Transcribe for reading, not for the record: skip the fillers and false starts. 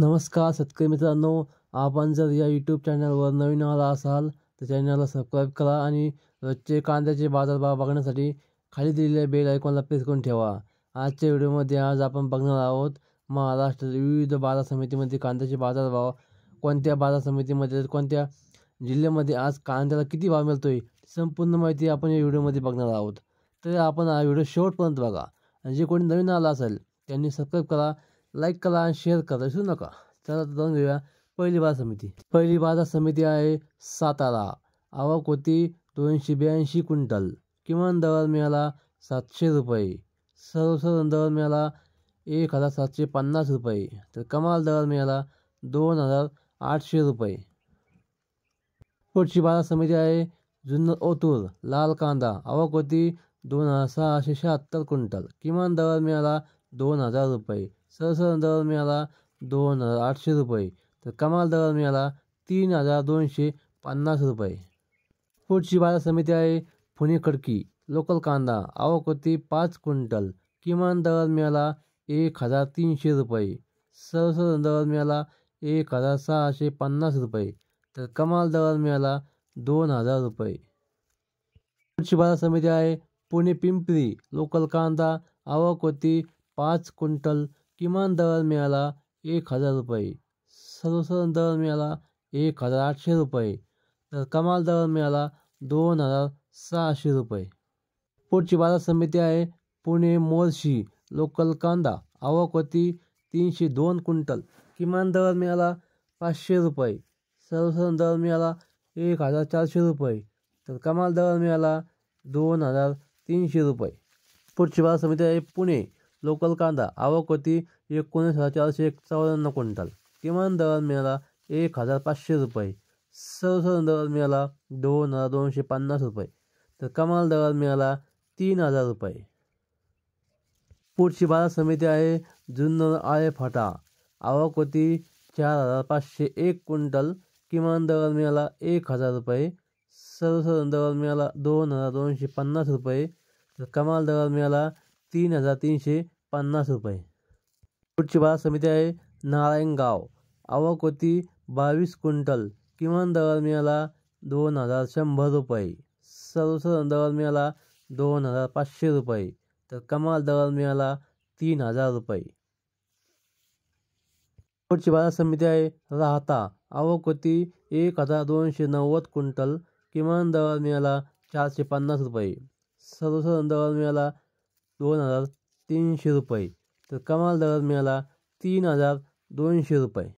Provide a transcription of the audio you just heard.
नमस्कार शेतकरी मित्रांनो, आपण जर या यूट्यूब चॅनलवर नवीन आला असाल तर चॅनलला सबस्क्राईब करा आणि रोजचे कांद्याचे बाजारभाव बघण्यासाठी खाली दिलेल्या बेल आयकॉनला प्रेस करून ठेवा। आजच्या व्हिडिओमध्ये आपण बघणार आहोत महाराष्ट्रातील विविध बाजार समितीमध्ये कांद्याचे बाजारभाव, कोणत्या बाजार समितीमध्ये कोणत्या जिल्ह्यामध्ये आज कांद्याला किती भाव मिळतोय, संपूर्ण माहिती आपण या व्हिडिओमध्ये बघणार आहोत। तर आपण हा व्हिडिओ शेवटपर्यंत बघा आणि जे कोणी नवीन आला असेल त्यांनी सबस्क्राईब करा, लाईक करा आणि शेअर करा विसरू नका। चला तर जाऊन घेऊया पहिली बाजार समिती आहे सातारा। आवक होती 282 क्विंटल। किमान दर मिळाला 700 रुपये। सर्वसाधारण दर मिळाला 1750 रुपये। तर कमाल दर मिळाला 2800 रुपये। पुढची बाजार समिती आहे जुन्नर ओतूर। लाल कांदा आवक होती 2676 क्विंटल। किमान दर मिळाला 2000 रुपये। सर्वसाधारण दर मिळाला 2800 रुपये। तर कमाल दर मिळाला 3250 रुपये। पुढची बाजार समिती आहे पुणे खडकी। लोकल कांदा आवक होती 5 क्विंटल। किमान दर मिळाला 1300 रुपये। सर्वसाधारण दर मिळाला 1650 रुपये। तर कमाल दर मिळाला 2000 रुपये। पुढची बाजार समिती आहे पुणे पिंपरी। लोकल कांदा आवक होती 5 क्विंटल। किमान दर मिळाला 1000 रुपये। सर्वसाधारण दर मिळाला 1800 रुपये। तर कमाल दर मिळाला 2600 रुपये। पुढची बाजार समिती आहे पुणे मोर्शी। लोकल कांदा आवक होती 302 क्विंटल। किमान दर मिळाला 500 रुपये। सर्वसाधारण दर मिळाला 1400 रुपये। तर कमाल दर मिळाला 2300 रुपये। पुढची बाजार समिती आहे पुणे। लोकल कांदा आवक होती 19454 क्विंटल। किमान दर मिळाला 1500 रुपये। सर्वसाधारण दर मिळाला 2250 रुपये। तर कमाल दर मिळाला 3000 रुपये। पुढची बाजार समिती आहे जुन्नर आळे फाटा। आवक होती 4501 क्विंटल। किमान दर मिळाला 1000 रुपये। सर्वसाधारण दर मिळाला 2250 रुपये। तर कमाल दर मिळाला 3350 रुपये। पुढची बाजार समिती आहे नारायणगाव। आवक होती 22 क्विंटल। किमान दर मिळाला 2100 रुपये। सर्वसाधारण दर मिळाला 2500 रुपये। तर कमाल दर मिळाला 3000 रुपये। पुढची बाजार समिती आहे राहता। आवक होती 1290 क्विंटल। किमान दर मिळाला 450 रुपये। सर्वसाधारण दर मिळाला 2300 रुपये। तर कमाल दर मिळाला 3200 रुपये।